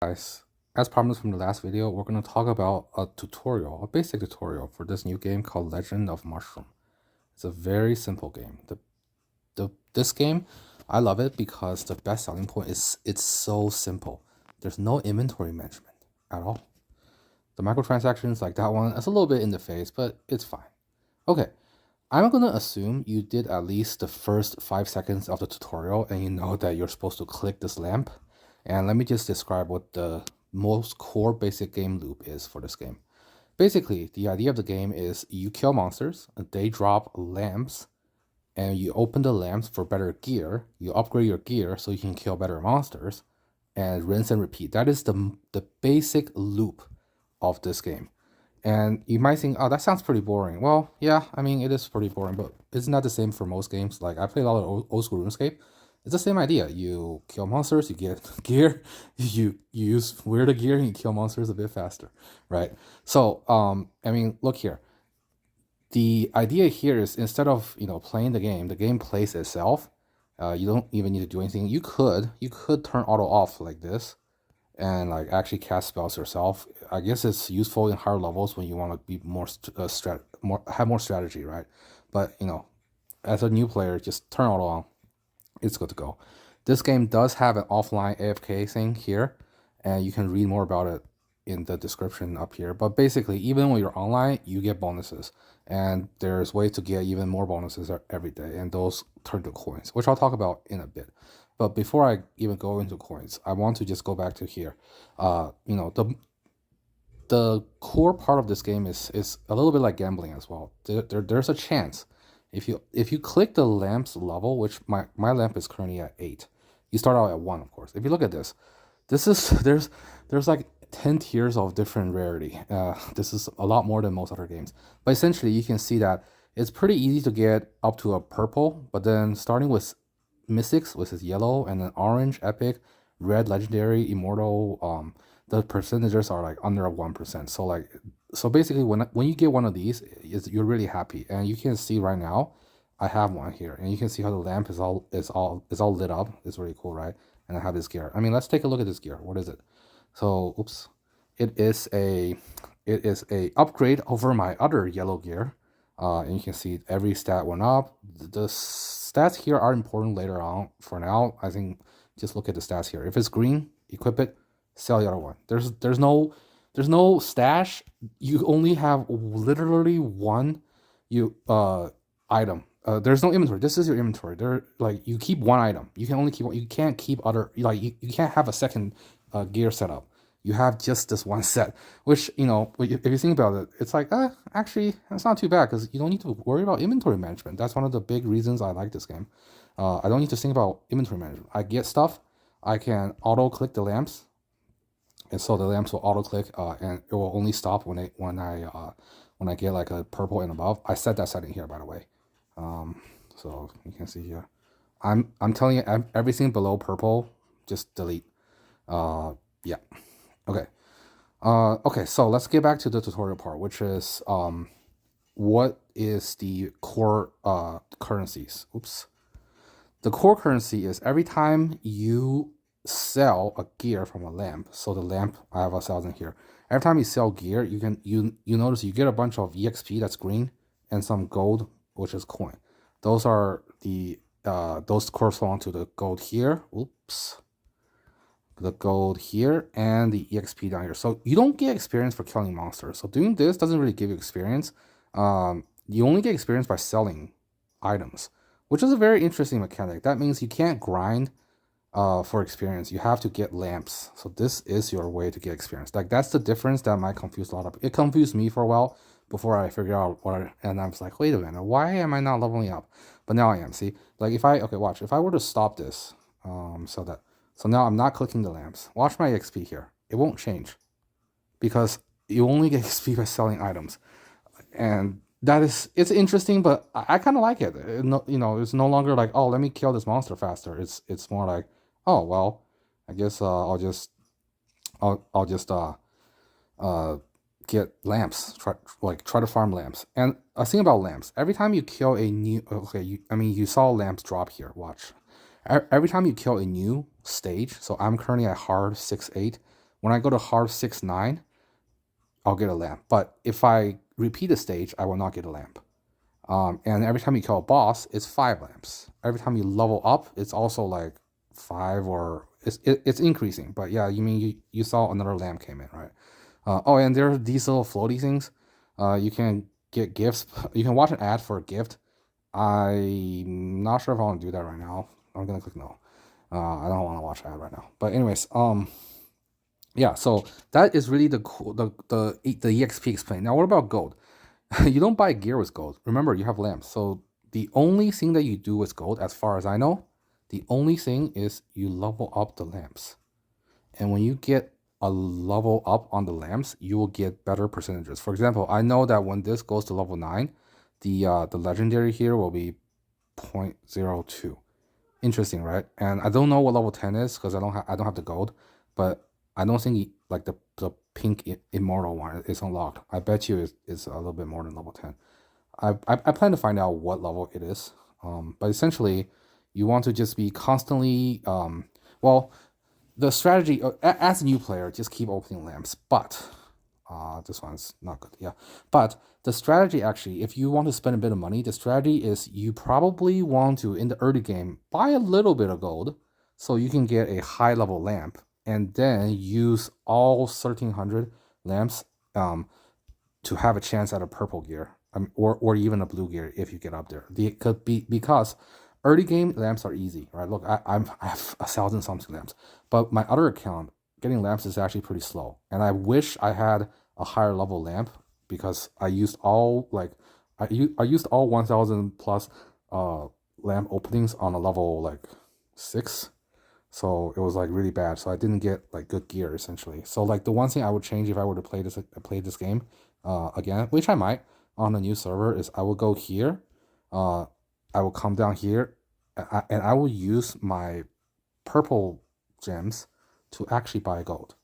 guys, as promised from the last video, we're going to talk about a tutorial, a basic tutorial for this new game called Legend of Mushroom. It's a very simple game. This game, I love it because the best selling point is it's so simple. There's no inventory management at all. The microtransactions like that one, it's a little bit in the face, but it's fine. Okay, I'm going to assume you did at least the first 5 seconds of the tutorial and you know that you're supposed to click this lamp. And let me just describe what the most core basic game loop is for this game. Basically, the idea of the game is you kill monsters, they drop lamps, and you open the lamps for better gear. You upgrade your gear so you can kill better monsters, and rinse and repeat. That is the basic loop of this game. And you might think, oh, that sounds pretty boring. Well, yeah, I mean, it is pretty boring, but isn't that the same for most games? Like, I play a lot of old school Runescape. It's the same idea. You kill monsters, you get gear, you use weirder gear, and you kill monsters a bit faster, right? So, I mean, look here. The idea here is instead of, playing the game plays itself. You don't even need to do anything. You could turn auto off like this, and like actually cast spells yourself. I guess it's useful in higher levels when you want to be have more strategy, right? But as a new player, just turn auto on. It's good to go. This game does have an offline AFK thing here, and you can read more about it in the description up here. But basically, even when you're online, you get bonuses, and there's ways to get even more bonuses every day, and those turn to coins, which I'll talk about in a bit. But before I even go into coins, I want to just go back to here. The core part of this game is a little bit like gambling as well. There's a chance if you click the lamp's level, which my lamp is currently at 8. You start out at 1, of course. If you look at this is there's like 10 tiers of different rarity. This is a lot more than most other games. But essentially, you can see that it's pretty easy to get up to a purple, but then starting with mystics, which is yellow, and then orange, epic, red, legendary, immortal, the percentages are like under 1%. So basically, when you get one of these, you're really happy. And you can see right now, I have one here, and you can see how the lamp is all lit up. It's really cool, right? And I have this gear. I mean, let's take a look at this gear. What is it? So, oops, it is a upgrade over my other yellow gear. And you can see every stat went up. The stats here are important later on. For now, I think just look at the stats here. If it's green, equip it, sell the other one. There's no stash. You only have literally one item. There's no inventory. This is your inventory. You keep one item. You can only keep one. You can't keep other, you can't have a second gear setup. You have just this one set, which, if you think about it, it's like, actually, that's not too bad because you don't need to worry about inventory management. That's one of the big reasons I like this game. I don't need to think about inventory management. I get stuff. I can auto-click the lamps, and so the lamps will auto-click, and it will only stop when I get like a purple and above. I set that setting here, by the way. So you can see here. I'm telling you, everything below purple, just delete. Yeah. Okay. Okay, so let's get back to the tutorial part, which is what is the core currencies. Oops. The core currency is every time you sell a gear from a lamp. So the lamp, I have 1,000 here. Every time you sell gear, you notice you get a bunch of EXP that's green and some gold, which is coin. Those are those correspond to the gold here. Oops. The gold here and the EXP down here. So you don't get experience for killing monsters. So doing this doesn't really give you experience. You only get experience by selling items, which is a very interesting mechanic. That means you can't grind for experience. You have to get lamps. So this is your way to get experience. Like, that's the difference that might confuse a lot of. It confused me for a while before I figured out and I was like, wait a minute, why am I not leveling up? But now I am. See, like watch, if I were to stop this, so now I'm not clicking the lamps. Watch my XP here. It won't change because you only get XP by selling items. And it's interesting, but I kind of like it. It's no longer like, oh, let me kill this monster faster. It's more like, oh, well, I guess I'll just get lamps. Try to farm lamps. And a thing about lamps, every time you kill a new, you saw lamps drop here. Watch. Every time you kill a new stage, so I'm currently at hard 6-8. When I go to hard 6-9, I'll get a lamp. But if I repeat the stage, I will not get a lamp. And every time you kill a boss, it's 5 lamps. Every time you level up, it's also like 5 or it's increasing. But yeah, you mean you saw another lamp came in, right? Oh, and there are these little floaty things. You can get gifts. You can watch an ad for a gift. I'm not sure if I want to do that right now. I'm gonna click no. I don't want to watch an ad right now. But anyways, yeah. So that is really the cool the EXP explained. Now, what about gold? You don't buy gear with gold. Remember, you have lamps. So the only thing that you do with gold, as far as I know, the only thing is you level up the lamps. And when you get a level up on the lamps, you will get better percentages. For example, I know that when this goes to level 9, the legendary here will be 0.02. Interesting, right? And I don't know what level 10 is because I don't have the gold, but I don't think like the pink immortal one is unlocked. I bet you it's a little bit more than level 10. I plan to find out what level it is. But essentially, you want to just be constantly well, the strategy as a new player, just keep opening lamps. But this one's not good. Yeah, but the strategy actually, if you want to spend a bit of money, the strategy is you probably want to in the early game buy a little bit of gold so you can get a high level lamp, and then use all 1300 lamps to have a chance at a purple gear, or even a blue gear if you get up there. Because early game lamps are easy, right? Look, I have 1,000 something lamps, but my other account getting lamps is actually pretty slow, and I wish I had a higher level lamp because I used all I used all 1,000 plus lamp openings on a level like 6. So it was like really bad. So I didn't get like good gear essentially. So like the one thing I would change if I were to play this game again, which I might on a new server, is I will go here, I will come down here, and I will use my purple gems to actually buy gold,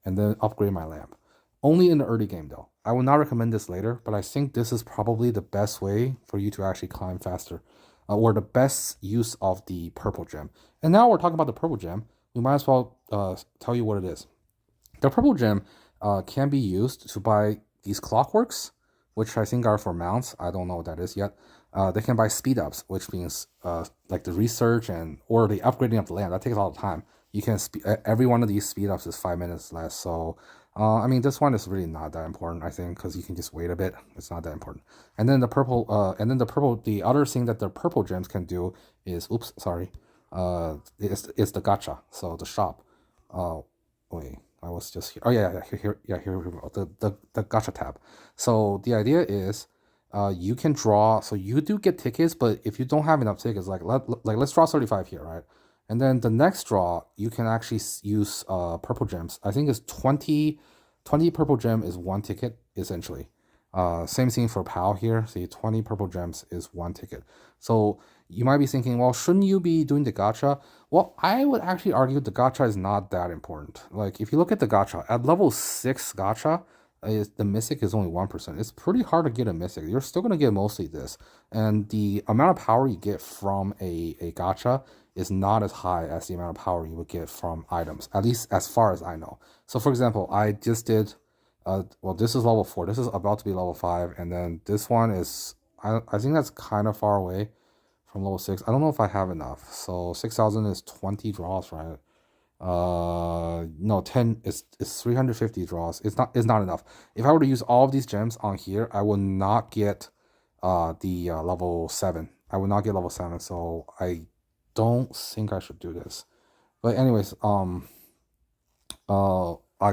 and then upgrade my lamp. Only in the early game though. I will not recommend this later, but I think this is probably the best way for you to actually climb faster, or the best use of the purple gem. And now we're talking about the purple gem, we might as well tell you what it is. The purple gem can be used to buy these clockworks, which I think are for mounts. I don't know what that is yet. They can buy speed ups, which means like the research or the upgrading of the land. That takes a lot of time. You can every one of these speed ups is 5 minutes less. So I mean, this one is really not that important, I think, because you can just wait a bit. It's not that important. And then the other thing that the purple gems can do is, oops, sorry, is the gacha. So the shop. Wait, I was just here. Oh yeah, here we go. The gacha tab. So the idea is, you can draw. So you do get tickets, but if you don't have enough tickets, let's draw 35 here, right? And then the next draw, you can actually use purple gems. I think it's 20 purple gem is 1 ticket, essentially. Same thing for PAL here. See, 20 purple gems is 1 ticket. So you might be thinking, well, shouldn't you be doing the gacha? Well, I would actually argue the gacha is not that important. Like, if you look at the gacha, at level 6 gacha, the mythic is only 1%. It's pretty hard to get a mythic. You're still going to get mostly this. And the amount of power you get from a gacha is not as high as the amount of power you would get from items, at least as far as I know. So for example, I just did, well, this is level 4. This is about to be level 5. And then this one is, I think that's kind of far away from level 6. I don't know if I have enough. So 6,000 is 20 draws, right? No, 10 is 350 draws. It's not enough. If I were to use all of these gems on here, I will not get the level 7. I will not get level 7, so I don't think I should do this. But anyways, I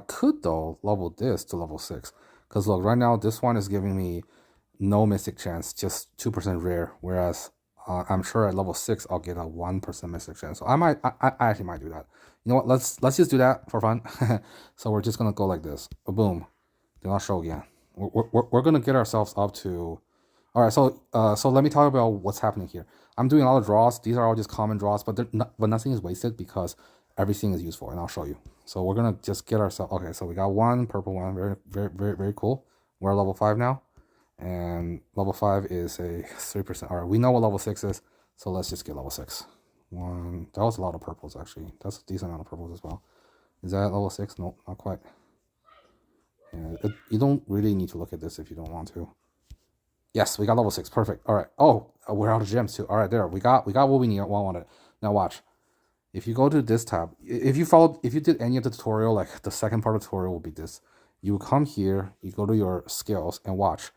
could though level this to level 6, because look, right now this one is giving me no mystic chance, just 2% rare, whereas I'm sure at level 6 I'll get a 1% mystic chance. So I actually might do that. You know what? Let's just do that for fun. So we're just gonna go like this. Boom. Do not show again. We're gonna get ourselves up to. All right. So let me talk about what's happening here. I'm doing a lot of draws. These are all just common draws, but nothing is wasted because everything is useful, and I'll show you. So we're gonna just get ourselves. Okay. So we got one purple one. Very very very very cool. We're level 5 now. And level 5 is a 3%. All right, we know what level 6 is, so let's just get level 6. That was a lot of purples, actually. That's a decent amount of purples as well. Is that level 6? No, not quite. Yeah, you don't really need to look at this if you don't want to. Yes, we got level 6. Perfect. All right. Oh, we're out of gems too. All right, there. We got what we need. Wanted. Now watch. If you go to this tab, if you did any of the tutorial, like the second part of the tutorial will be this. You come here, you go to your skills and watch.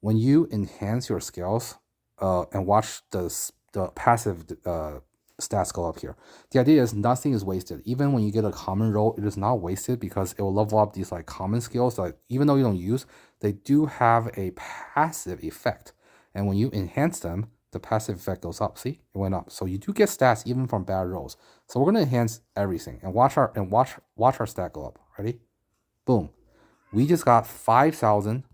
When you enhance your skills, and watch the passive stats go up here. The idea is nothing is wasted. Even when you get a common role, it is not wasted because it will level up these like common skills that even though you don't use, they do have a passive effect. And when you enhance them, the passive effect goes up. See, it went up. So you do get stats even from bad rolls. So we're gonna enhance everything and watch our stat go up. Ready? Boom. We just got 5,000.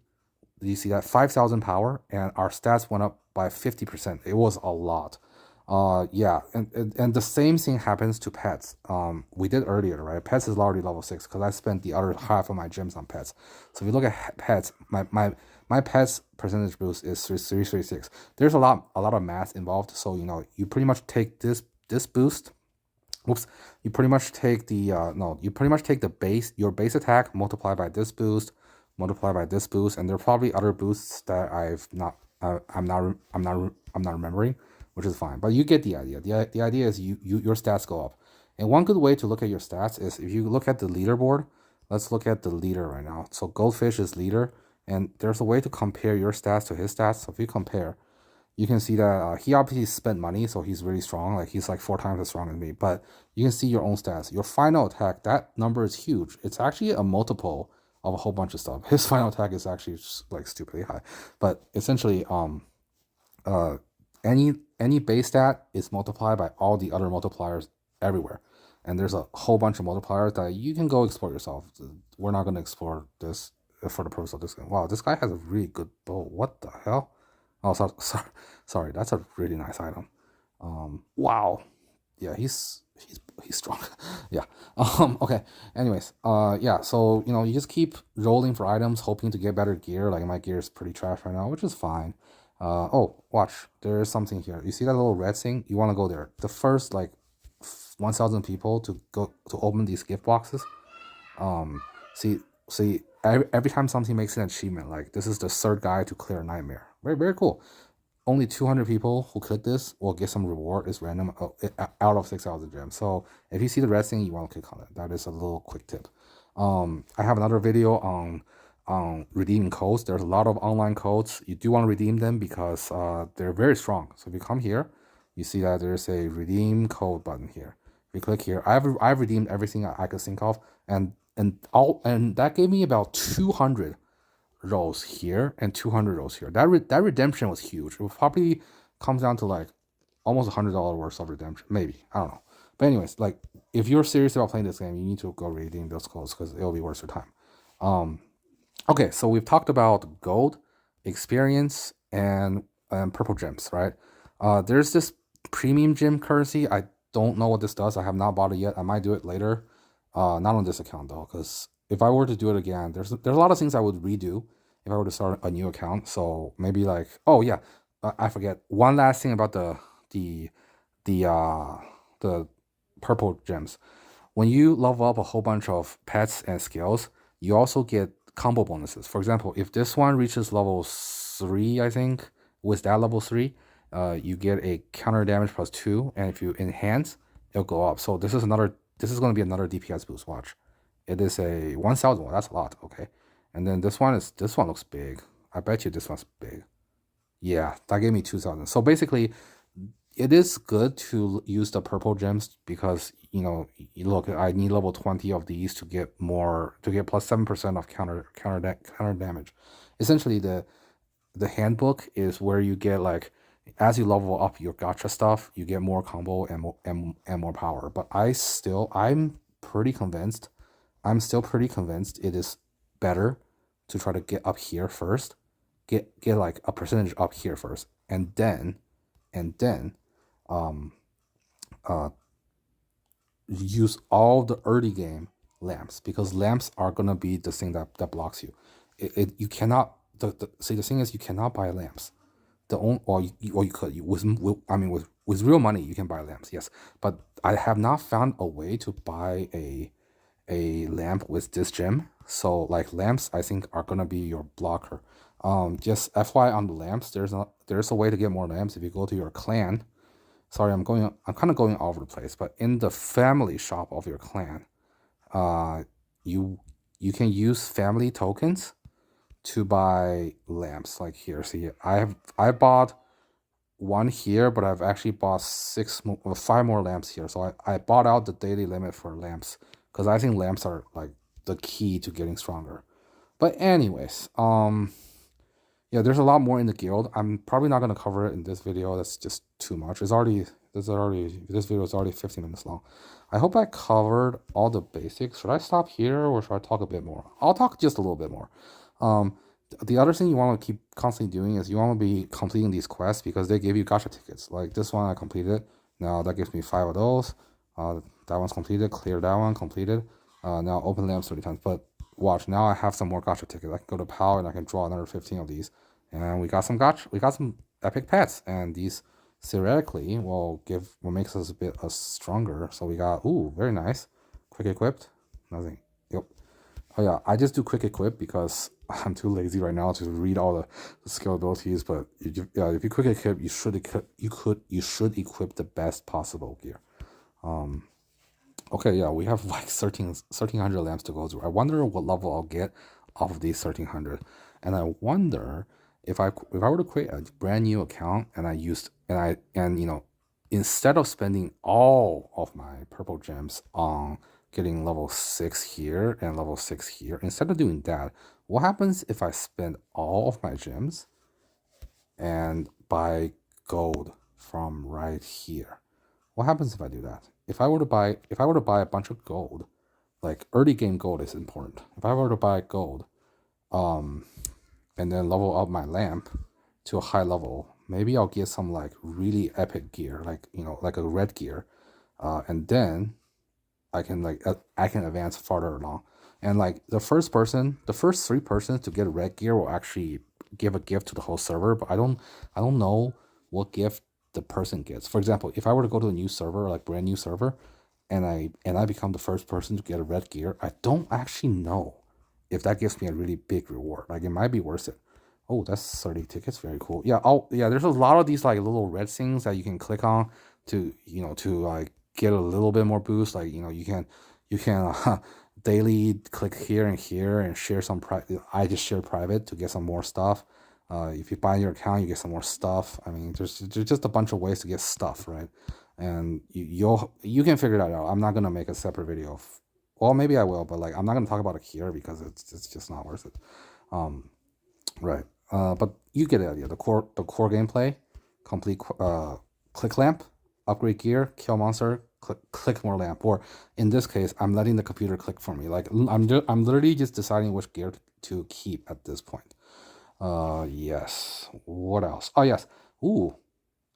Do you see that? 5,000 power, and our stats went up by 50%. It was a lot. Yeah, and the same thing happens to pets. We did earlier, right? Pets is already level 6 because I spent the other half of my gems on pets. So if you look at pets, my pets percentage boost is 336. There's a lot of math involved. So you pretty much take this boost. Oops, you pretty much take the you pretty much take your base attack, multiply by this boost, multiply by this boost, and there are probably other boosts that I'm not remembering, which is fine. But you get the idea. The idea is your stats go up. And one good way to look at your stats is if you look at the leaderboard. Let's look at the leader right now. So Goldfish is leader, and there's a way to compare your stats to his stats. So if you compare, you can see that he obviously spent money, so he's really strong. Like he's like 4 times as strong as me. But you can see your own stats. Your final attack, that number is huge. It's actually a multiple of a whole bunch of stuff. His final attack is actually just, like stupidly high. But essentially, any base stat is multiplied by all the other multipliers everywhere. And there's a whole bunch of multipliers that you can go explore yourself. We're not going to explore this for the purpose of this game. Wow, this guy has a really good bow. What the hell? Oh, sorry. That's a really nice item. Wow. Yeah, he's strong. Yeah. Okay. Anyways, yeah. So you just keep rolling for items, hoping to get better gear. Like my gear is pretty trash right now, which is fine. Oh, watch. There is something here. You see that little red thing? You want to go there. The first like 1,000 people to open these gift boxes. See, every time something makes an achievement, like this is the third guy to clear a nightmare. Very, very cool. Only 200 people who click this will get some reward. It's random out of 6,000 gems. So if you see the red thing, you want to click on it. That is a little quick tip. I have another video on redeeming codes. There's a lot of online codes. You do want to redeem them because they're very strong. So if you come here, you see that there's a redeem code button here. If you click here, I've redeemed everything I could think of, and that gave me about 200 rolls here and 200 rolls here. That redemption was huge. It probably comes down to like almost $100 worth of redemption, maybe. I don't know. But anyways, like if you're serious about playing this game, you need to go redeem those codes because it'll be worth your time. Okay, so we've talked about gold, experience, and purple gems, right? There's this premium gem currency. I don't know what this does. I have not bought it yet. I might do it later. Not on this account though, because if I were to do it again, there's a lot of things I would redo if I were to start a new account. So maybe like, oh yeah, I forget one last thing about the purple gems. When you level up a whole bunch of pets and skills, you also get combo bonuses. For example, if this one reaches level 3, I think with that level 3, you get a counter damage +2, and if you enhance, it'll go up. So this is going to be another DPS boost. Watch. It is a 1,000. That's a lot. Okay. And then this one looks big. I bet you this one's big. Yeah, that gave me 2,000. So basically, it is good to use the purple gems because look, I need level 20 of these to get +7% of counter damage. Essentially, the handbook is where you get like, as you level up your gacha stuff, you get more combo and more power. But I'm still pretty convinced it is better to try to get up here first, get like a percentage up here first, and then use all the early game lamps, because lamps are gonna be the thing that blocks you. You cannot the thing is you cannot buy lamps. You could with real money you can buy lamps, yes, but I have not found a way to buy a a lamp with this gem. So like lamps, I think are gonna be your blocker. Just FYI on the lamps, there's a way to get more lamps if you go to your clan. Sorry, I'm kind of going all over the place, but in the family shop of your clan, you can use family tokens to buy lamps. Like here, see, I bought one here, but I've actually bought 5 more lamps here. So I bought out the daily limit for lamps because I think lamps are like the key to getting stronger. But anyways, yeah, there's a lot more in the guild. I'm probably not gonna cover it in this video. That's just too much. This video is already 15 minutes long. I hope I covered all the basics. Should I stop here or should I talk a bit more? I'll talk just a little bit more. The other thing you want to keep constantly doing is you want to be completing these quests because they give you gacha tickets. Like this one I completed. Now that gives me 5 of those. That one's completed. Clear that one, completed. Now open lamps 30 times. But watch, now I have some more gacha tickets. I can go to PAL and I can draw another 15 of these. And we got some epic pets, and these theoretically will makes us a bit stronger. So we got, ooh, very nice. Quick equipped. Nothing. Yep. Oh yeah, I just do quick equip because I'm too lazy right now to read all the skill abilities. But if you quick equip, you should equip the best possible gear. Okay, yeah, we have like 1,300 lamps to go through. I wonder what level I'll get off of these 1,300, and I wonder if I were to create a brand new account and instead of spending all of my purple gems on getting level 6 here and level 6 here, instead of doing that, what happens if I spend all of my gems and buy gold from right here? What happens if I do that? If I were to buy a bunch of gold, like early game gold is important. If I were to buy gold, and then level up my lamp to a high level, maybe I'll get some like really epic gear, like like a red gear, and then I can advance farther along. And like the first 3 persons to get red gear will actually give a gift to the whole server. But I don't know what gift the person gets. For example, if I were to go to a new server, like brand new server, and I become the first person to get a red gear, I don't actually know if that gives me a really big reward. Like it might be worth it. Oh, that's 30 tickets. Very cool. Yeah. There's a lot of these like little red things that you can click on to like get a little bit more boost. Like you can daily click here and share some private. I just share private to get some more stuff. If you buy your account, you get some more stuff. I mean, there's just a bunch of ways to get stuff, right? And you can figure that out. I'm not gonna make a separate video. Well, maybe I will, but like I'm not gonna talk about it here because it's just not worth it. Right. But you get the idea. The core gameplay: complete click lamp, upgrade gear, kill monster, click more lamp. Or in this case, I'm letting the computer click for me. Like I'm literally just deciding which gear to keep at this point. Yes. What else? Oh yes. Ooh.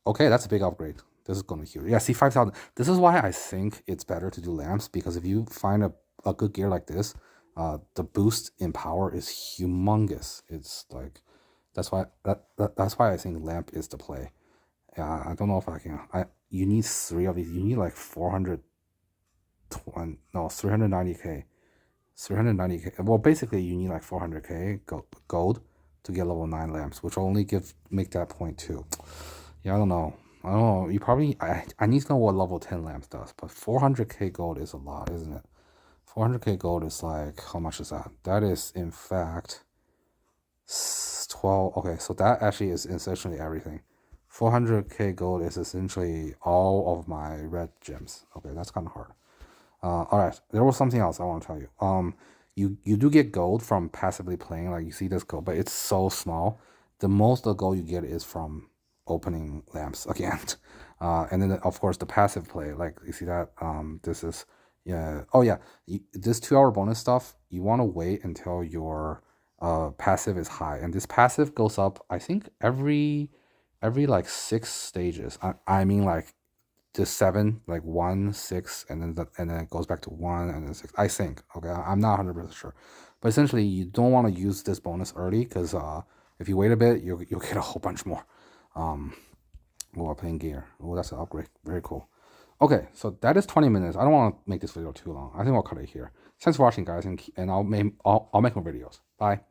Okay, that's a big upgrade. This is gonna be huge. Yeah, see 5,000. This is why I think it's better to do lamps, because if you find a good gear like this, the boost in power is humongous. It's like that's why I think lamp is the play. Yeah, I don't know if I can. You need 3 of these. You need like 390k. 390k. Well, basically you need like 400k gold to get level 9 lamps, which will only make that 0.2. Yeah, I don't know. You probably I need to know what level 10 lamps does, but 400k gold is a lot, isn't it? 400k gold is like, how much is that? That is in fact 12. Okay, so that actually is essentially everything. 400k gold is essentially all of my red gems. Okay, that's kind of hard. All right, there was something else I want to tell you. You do get gold from passively playing. Like you see this gold, but it's so small. The most of the gold you get is from opening lamps again. And then of course the passive play, like you see that, this is, yeah. Oh yeah, this 2-hour bonus stuff, you want to wait until your passive is high, and this passive goes up, I think every like 6 stages. I mean like to 7, like 1, 6, and then it goes back to 1 and then 6. I think. Okay, I'm not 100% sure, but essentially you don't want to use this bonus early, because if you wait a bit, you'll get a whole bunch more. While playing gear. Oh, that's an upgrade. Very cool. Okay, so that is 20 minutes. I don't want to make this video too long. I think I'll cut it here. Thanks for watching, guys, and I'll make more videos. Bye.